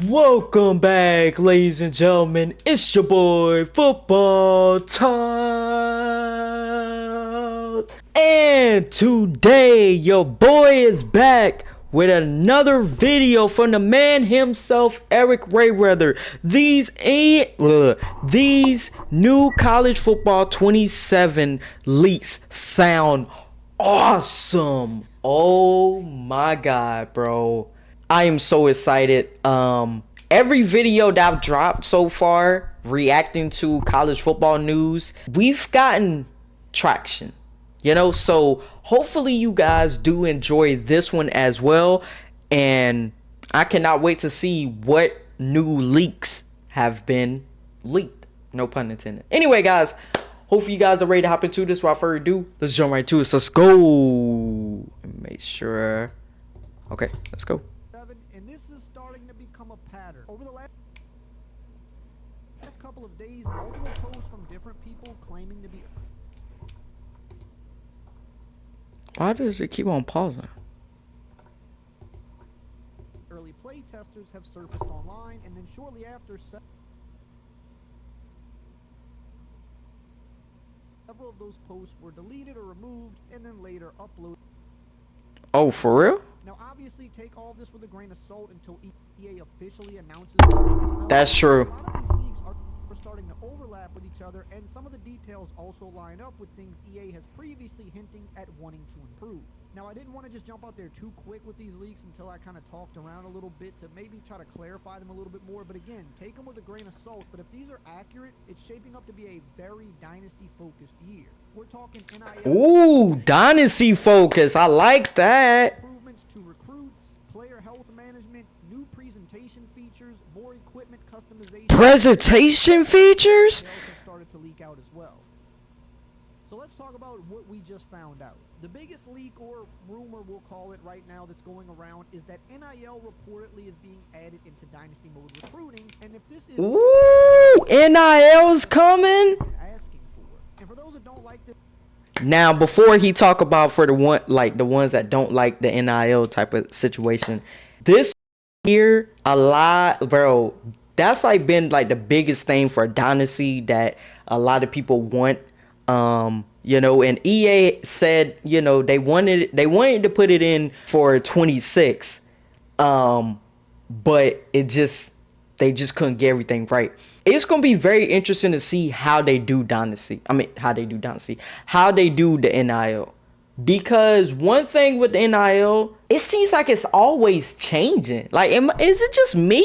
Welcome back, ladies and gentlemen. It's your boy, Football Time. And today, your boy is back with another video from the man himself, Eric Rayweather. These new college football 27 leaks sound awesome. Oh my god, bro. I am so excited. Every video that I've dropped so far reacting to college football news, we've gotten traction. So hopefully you guys do enjoy this one as well. And I cannot wait to see what new leaks have been leaked. No pun intended. Anyway, guys, hopefully you guys are ready to hop into this. Without further ado, let's jump right to it. So let's go. Make sure. Okay, let's go. And this is starting to become a pattern. Over the last couple of days, multiple posts from different people claiming to be Why does it keep on pausing? early play testers have surfaced online, and then shortly after, several of those posts were deleted or removed and then later uploaded. Oh, for real? Now, obviously, take all of this with a grain of salt until EA officially announces. That's true. A lot of these leagues are starting to overlap with each other, and some of the details also line up with things EA has previously hinting at wanting to improve. Now, I didn't want to just jump out there too quick with these leaks until I kind of talked around a little bit to maybe try to clarify them a little bit more. But again, take them with a grain of salt. But if these are accurate, it's shaping up to be a very dynasty-focused year. We're talking NIL. Ooh, dynasty focus. I like that. Improvements to recruits, player health management, new presentation features, more equipment customization. Presentation features? Have started to leak out as well. So let's talk about what we just found out. The biggest leak, or rumor we'll call it right now, that's going around is that NIL reportedly is being added into Dynasty Mode recruiting, and if this is Ooh, NIL's coming. Asking for. And for those that don't like this, now before he talk about for the ones that don't like the NIL type of situation, this year a lot, bro. That's been the biggest thing for Dynasty that a lot of people want. And EA said, they wanted to put it in for 26. But they just couldn't get everything right. It's going to be very interesting to see how they do Dynasty. How they do the NIL. Because one thing with the NIL, it seems like it's always changing. Is it just me?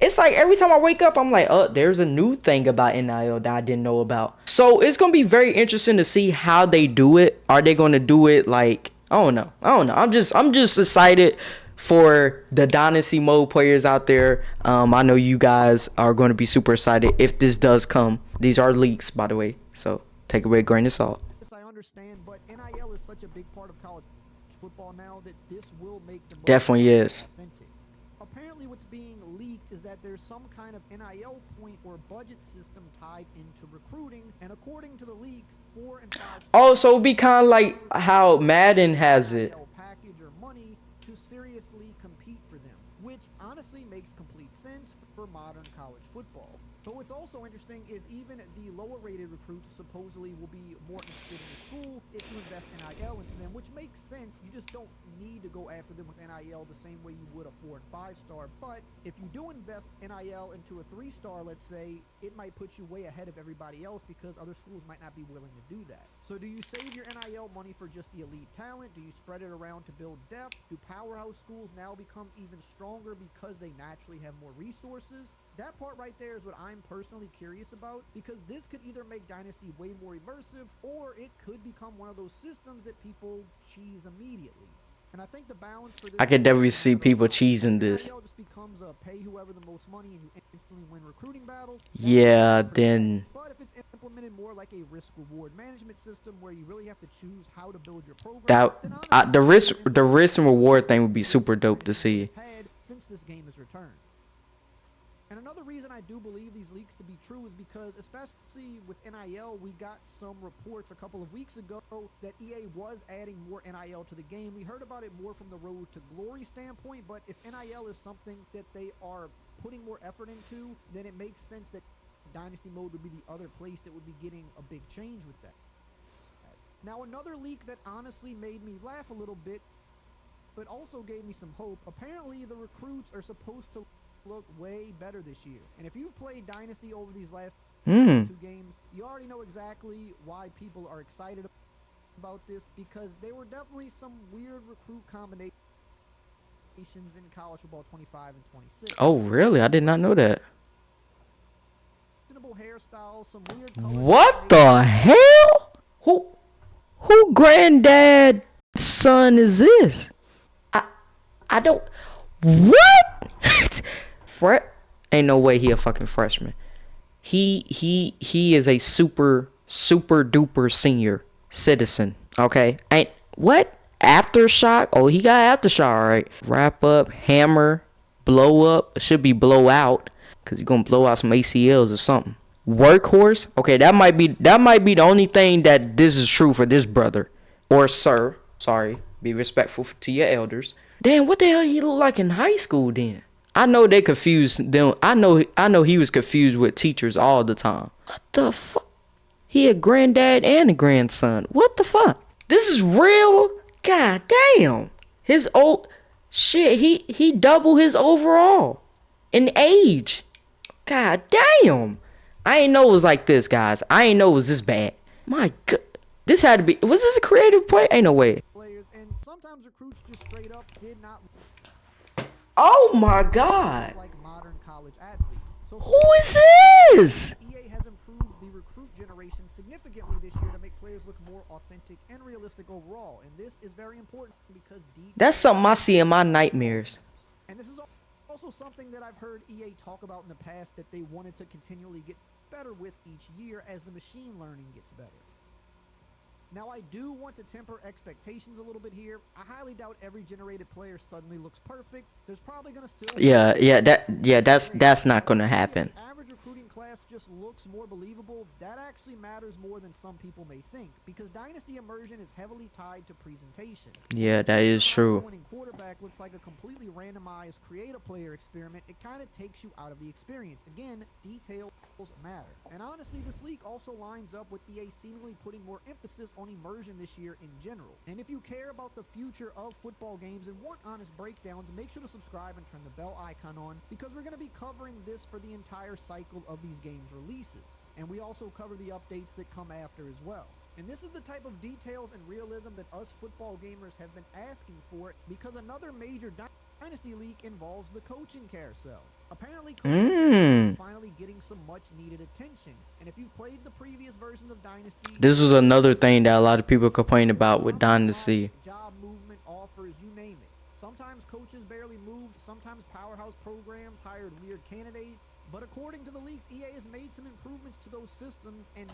It's like every time I wake up, I'm like, oh, there's a new thing about NIL that I didn't know about. So it's going to be very interesting to see how they do it. Are they going to do it I don't know. I'm just excited for the Dynasty Mode players out there. I know you guys are going to be super excited if this does come. These are leaks, by the way. So take it with a grain of salt. I understand, but NIL is such a big part of college football now that this will make the definitely is authentic. Apparently what's being leaked is that there's some kind of NIL point or budget system tied into recruiting, and according to the leaks, 4 and 5 oh, so it'd be kind of like how Madden has it. Package or money to seriously compete for them, which honestly makes complete sense for modern college football. But what's also interesting is even the lower rated recruits supposedly will be more interested in the school if you invest NIL into them, which makes sense. You just don't need to go after them with NIL the same way you would a 4 and 5 star. But if you do invest NIL into a 3-star, let's say, it might put you way ahead of everybody else because other schools might not be willing to do that. So do you save your NIL money for just the elite talent? Do you spread it around to build depth? Do powerhouse schools now become even stronger because they naturally have more resources? That part right there is what I'm personally curious about, because this could either make Dynasty way more immersive, or it could become one of those systems that people cheese immediately. And I think the balance for this, I could definitely see people cheesing this. just becomes a pay whoever the most money and you instantly win recruiting battles. Yeah, then. But if it's implemented more like a risk reward management system where you really have to choose how to build your program, the risk and reward thing would be super dope to see. Since this game is returned. And another reason I do believe these leaks to be true is because, especially with NIL, we got some reports a couple of weeks ago that EA was adding more NIL to the game. We heard about it more from the Road to Glory standpoint, but if NIL is something that they are putting more effort into, then it makes sense that Dynasty Mode would be the other place that would be getting a big change with that. Now, another leak that honestly made me laugh a little bit, but also gave me some hope. Apparently, the recruits are supposed to look way better this year. And if you've played Dynasty over these last 2 games, you already know exactly why people are excited about this, because there were definitely some weird recruit combinations in college football 25 and 26. Oh, really? I did not know that. Hairstyles, some weird What the hell? Who granddad son is this? I don't. What? Ain't no way he a fucking freshman. He is a super duper senior citizen. Okay. Ain't what? Aftershock? Oh, he got aftershock. All right. Wrap up, hammer, blow up. It should be blow out, cause you're gonna blow out some ACLs or something. Workhorse? Okay, that might be the only thing that this is true for this brother or sir. Sorry, be respectful to your elders. Damn, what the hell he look like in high school then? I know they confused them. I know he was confused with teachers all the time. What the fuck? He a granddad and a grandson. What the fuck? This is real? God damn. His old shit, he double his overall in age. God damn. I ain't know it was like this, guys. I ain't know it was this bad. My God. This had to be. Was this a creative play? Ain't no way. Players, and sometimes recruits just straight up did not Oh my God. like modern college athletes. So Who is this? EA has improved the recruit generation significantly this year to make players look more authentic and realistic overall. And this is very important because That's something I see in my nightmares. And this is also something that I've heard EA talk about in the past, that they wanted to continually get better with each year as the machine learning gets better. Now, I do want to temper expectations a little bit here. I highly doubt every generated player suddenly looks perfect. There's probably going to still That's not gonna happen. If the average recruiting class just looks more believable, that actually matters more than some people may think, because Dynasty immersion is heavily tied to presentation. Yeah, that is true. Winning quarterback looks like a completely randomized create-a-player experiment. It kind of takes you out of the experience. Again, details matter. And honestly, this leak also lines up with EA seemingly putting more emphasis on immersion this year in general. And if you care about the future of football games and want honest breakdowns, make sure to subscribe and turn the bell icon on, because we're going to be covering this for the entire cycle of these games' releases. And we also cover the updates that come after as well. And this is the type of details and realism that us football gamers have been asking for, because another major Dynasty leak involves the coaching carousel. Apparently, coaching carousel is finally getting some much needed attention. And if you've played the previous versions of Dynasty, This was another thing that a lot of people complain about with Dynasty. job movement offers, you name it. Sometimes coaches barely moved, sometimes powerhouse programs hired weird candidates. But according to the leaks, EA has made some improvements to those systems, and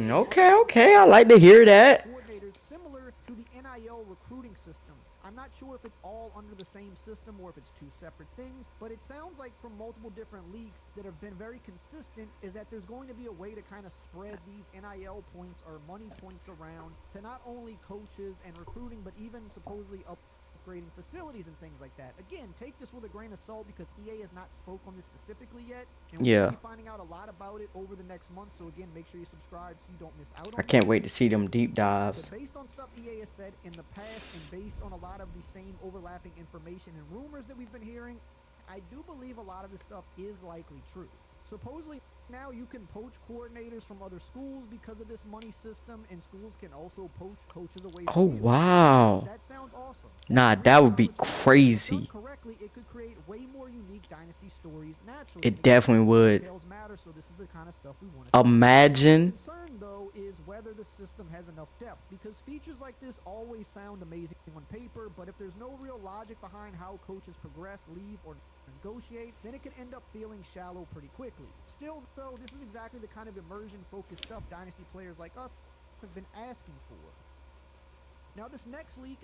now Okay, I like to hear that. coordinators similar to the NIL recruiting system. I'm not sure if it's all under the same system or if it's two separate things, but it sounds like from multiple different leaks that have been very consistent is that there's going to be a way to kind of spread these NIL points or money points around to not only coaches and recruiting, but even supposedly upgrading facilities and things like that. Again, take this with a grain of salt, because EA has not spoke on this specifically yet, and we'll be finding out a lot about it over the next month. So again, make sure you subscribe so you don't miss out on I can't that. wait to see them deep But dives. based on stuff EA has said in the past, and based on a lot of the same overlapping information and rumors that we've been hearing, I do believe a lot of this stuff is likely true. Supposedly, now you can poach coordinators from other schools because of this money system, and schools can also poach coaches away from Oh you. wow. That sounds awesome. Nah, And that would be college football, crazy. done correctly, it could create way more unique Dynasty stories naturally. It Again, definitely would. details matter, so this is the kind of stuff we want to see. Imagine. Concern, though, is whether the system has enough depth, because features like this always sound amazing on paper, but if there's no real logic behind how coaches progress, leave, or negotiate, then it can end up feeling shallow pretty quickly. Still, though, this is exactly the kind of immersion-focused stuff Dynasty players like us have been asking for. Now, this next leak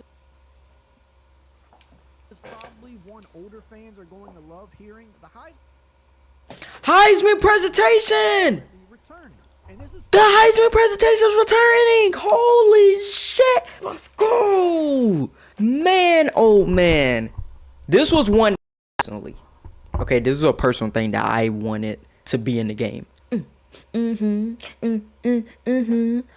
is probably one older fans are going to love hearing. The Heisman presentation. the returning. And this is The Heisman presentation is returning. Holy shit. Let's go. Man, oh man. This was one personally. Okay, this is a personal thing that I wanted to be in the game.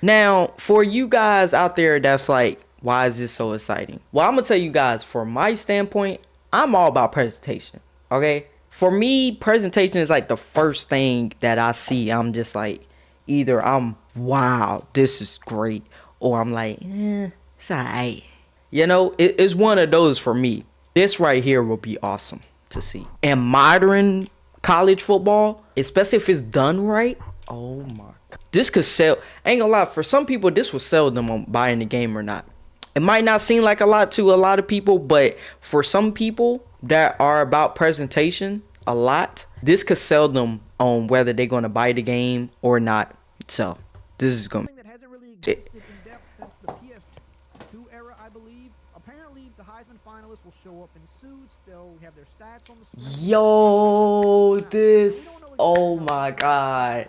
Now, for you guys out there that's like, why is this so exciting? Well, I'm gonna tell you guys, from my standpoint, I'm all about presentation. Okay? For me, presentation is like the first thing that I see. I'm just like, either I'm, wow, this is great, or I'm like, it's alright. You know, it's one of those for me. This right here will be awesome to see. And modern college football, especially if it's done right, oh my god. This could sell. I ain't gonna lie, for some people, this will sell them on buying the game or not. It might not seem like a lot to a lot of people, but for some people that are about presentation a lot, this could sell them on whether they're gonna buy the game or not. So this is gonna That hasn't really existed in depth since the PS2 era, I believe. Apparently, the Heisman finalists will show up in suits. They'll have their stats on the screen. Yo, this, oh my god,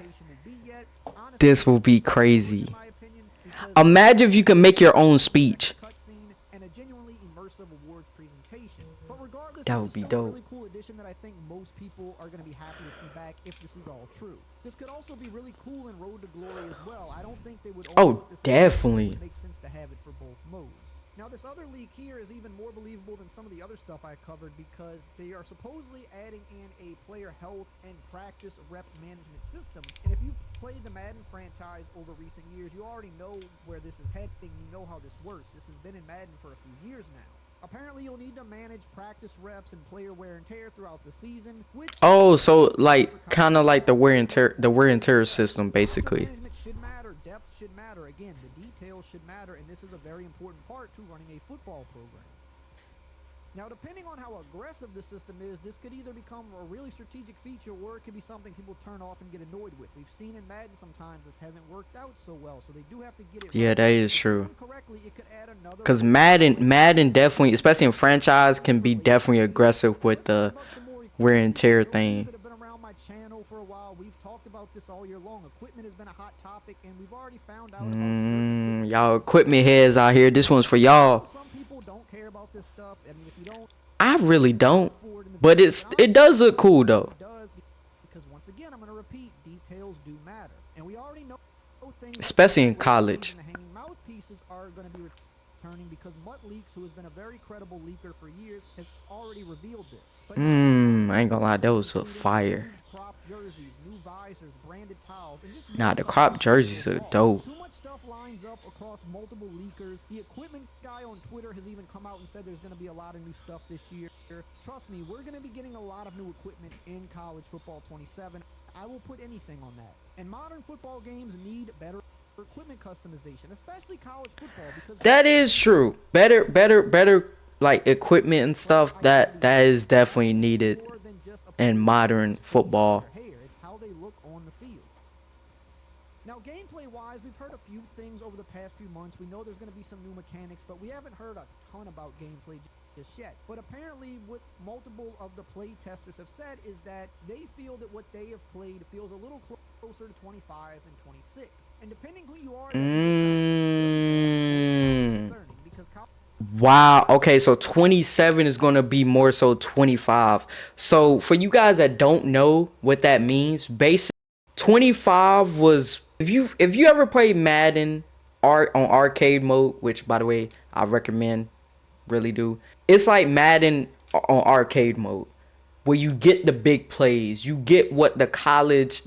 this will be crazy. Imagine if you can make your own speech. And a genuinely immersive awards presentation. But regardless, That this would is be still a dope. really cool addition that I think most people are going to be happy to see back if this is all true. This could also be really cool in Road to Glory as well. I don't think they would Oh, put this definitely. It would make sense to have it for both modes. Now, this other leak here is even more believable than some of the other stuff I covered because they are supposedly adding in a player health and practice rep management system. And if you've played the Madden franchise over recent years, you already know where this is heading. You know how this works. This has been in Madden for a few years now. Apparently, you'll need to manage practice reps and player wear and tear throughout the season. Which Oh, so like kind of like the wear and tear system, basically. management should matter. Depth should matter. Again, the details should matter, and this is a very important part to running a football program. Now, depending on how aggressive the system is, this could either become a really strategic feature or it could be something people turn off and get annoyed with. We've seen in Madden sometimes this hasn't worked out so well, so they do have to get it Yeah, right. that is If true. done correctly, it could add another Cause Madden definitely, especially in franchise, can be definitely aggressive with the wear and tear thing. That have been around my channel for a while. We've talked about this all year long. Equipment has been a hot topic, and we've already found out about certain Y'all equipment heads out here. This one's for y'all. Some people don't care about this stuff. I mean, if you don't I really don't, afford in the but video, it does look cool though. it does because once again, I'm going to repeat, details do matter, and we already know things. like Especially in the college. and the hanging mouthpieces are going to be returning because Mutt Leaks, who has been a very credible leaker for years, has already revealed this. But I ain't gonna lie, that was a fire. crop jerseys, new visors, branded towels, and just Nah, new the crop customization jerseys are overall. dope. Too much stuff lines up across multiple leakers. The equipment guy on Twitter has even come out and said there's going to be a lot of new stuff this year. Trust me, we're going to be getting a lot of new equipment in college football 27. I will put anything on that. And modern football games need better equipment customization, especially college football, because That is true. Better like equipment and stuff. That is definitely needed more than just a in modern football. hair. It's how they look on the field. Now, gameplay-wise, we've heard a few things over the past few months. We know there's going to be some new mechanics, but we haven't heard a ton about gameplay just yet. But apparently, what multiple of the play testers have said is that they feel that what they have played feels a little closer to 25 than 26. And depending who you are, that is concerning because Wow. Okay, so 27 is gonna be more so 25. So for you guys that don't know what that means, basically 25 was if you ever played Madden on arcade mode, which by the way I recommend, really do. It's like Madden on arcade mode, where you get the big plays, you get what the college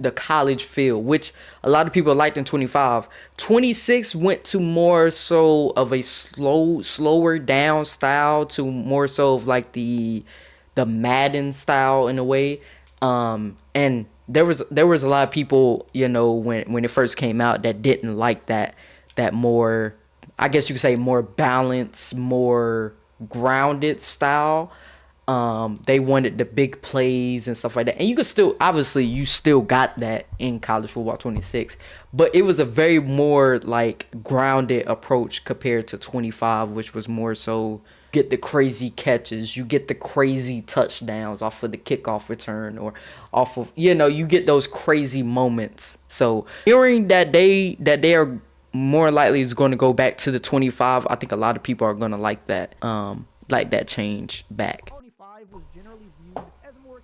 feel, which a lot of people liked in 25. 26 went to more so of a slower down style to more so of like the Madden style in a way. And there was a lot of people, you know, when it first came out that didn't like that more, I guess you could say, more balanced, more grounded style. They wanted the big plays and stuff like that, and you could still, obviously you still got that in college football 26, but it was a very more like grounded approach compared to 25, which was more so get the crazy catches, you get the crazy touchdowns off of the kickoff return or off of, you know, you get those crazy moments. So hearing that they are more likely is going to go back to the 25, I think a lot of people are going to like that change back. 25 was generally viewed as more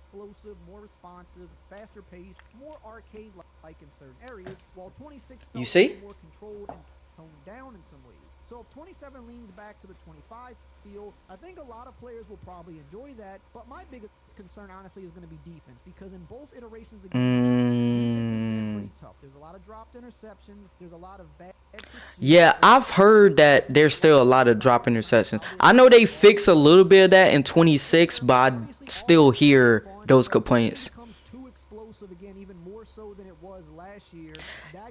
explosive, more responsive, faster paced, more arcade-like in certain areas, while 26 You felt a see? little more controlled and toned down in some ways. So if 27 leans back to the 25 feel, I think a lot of players will probably enjoy that, but my biggest concern, honestly, is going to be defense, because in both iterations of the game, defense has been pretty tough. There's a lot of dropped interceptions. There's a lot of bad pursuits. Yeah, I've heard that there's still a lot of drop interceptions. I know they fix a little bit of that in 26, but I still hear those complaints. Becomes too explosive again, even more so than it was last year.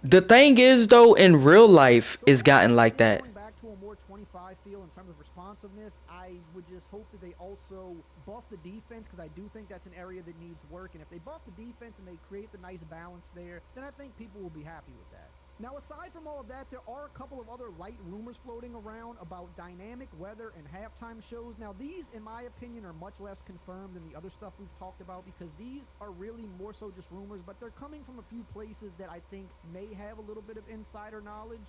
The thing is, though, in real life, it's gotten like that. Going back to a more 25 feel in terms of responsiveness, I would just hope that they also buff the defense, because I do think that's an area that needs work. And if they buff the defense and they create the nice balance there, then I think people will be happy with that. Now, aside from all of that, there are a couple of other light rumors floating around about dynamic weather and halftime shows. Now, these, in my opinion, are much less confirmed than the other stuff we've talked about, because these are really more so just rumors, but they're coming from a few places that I think may have a little bit of insider knowledge.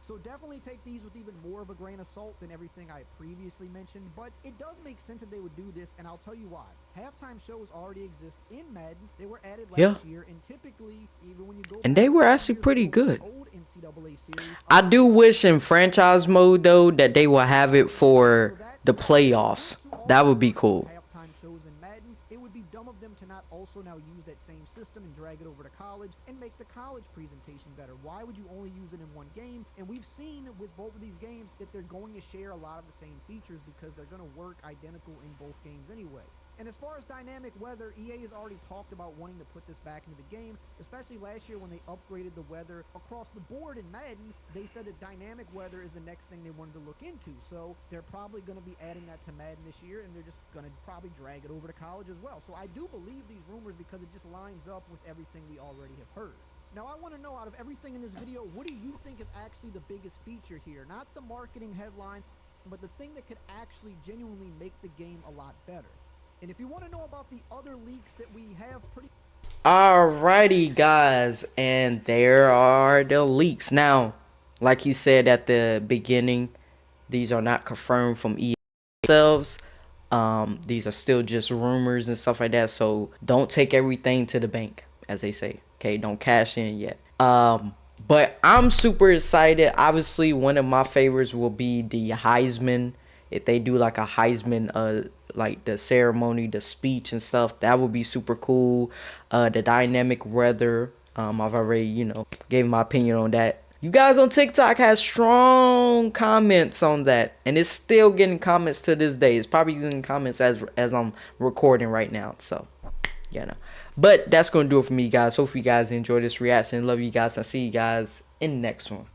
So definitely take these with even more of a grain of salt than everything I previously mentioned, but it does make sense that they would do this, and I'll tell you why. Halftime shows already exist in Madden. They were added last year, and typically, even when you go And back they were to actually years pretty ago, good. the old NCAA series, I do wish in franchise mode, though, that they will have it for the playoffs. That would be cool. Halftime shows in Madden, it would be dumb of them to not also now use that same system and drag it over to college and make the college presentation better. Why would you only use it in one game? And we've seen with both of these games that they're going to share a lot of the same features, because they're going to work identical in both games anyway. And as far as dynamic weather, EA has already talked about wanting to put this back into the game, especially last year when they upgraded the weather across the board in Madden. They said that dynamic weather is the next thing they wanted to look into. So they're probably going to be adding that to Madden this year, and they're just going to probably drag it over to college as well. So I do believe these rumors, because it just lines up with everything we already have heard. Now, I want to know, out of everything in this video, what do you think is actually the biggest feature here? Not the marketing headline, but the thing that could actually genuinely make the game a lot better. And if you want to know about the other leaks that we have Alrighty, guys, and there are the leaks. Now, like he said at the beginning, these are not confirmed from EA themselves. These are still just rumors and stuff like that, so don't take everything to the bank, as they say. Okay, don't cash in yet. But I'm super excited. Obviously, one of my favorites will be the Heisman. If they do like a Heisman, like the ceremony, the speech and stuff, that would be super cool. The dynamic weather, I've already, gave my opinion on that. You guys on TikTok had strong comments on that, and it's still getting comments to this day. It's probably getting comments as I'm recording right now. So, but that's gonna do it for me, guys. Hope you guys enjoyed this reaction. Love you guys. I'll see you guys in the next one.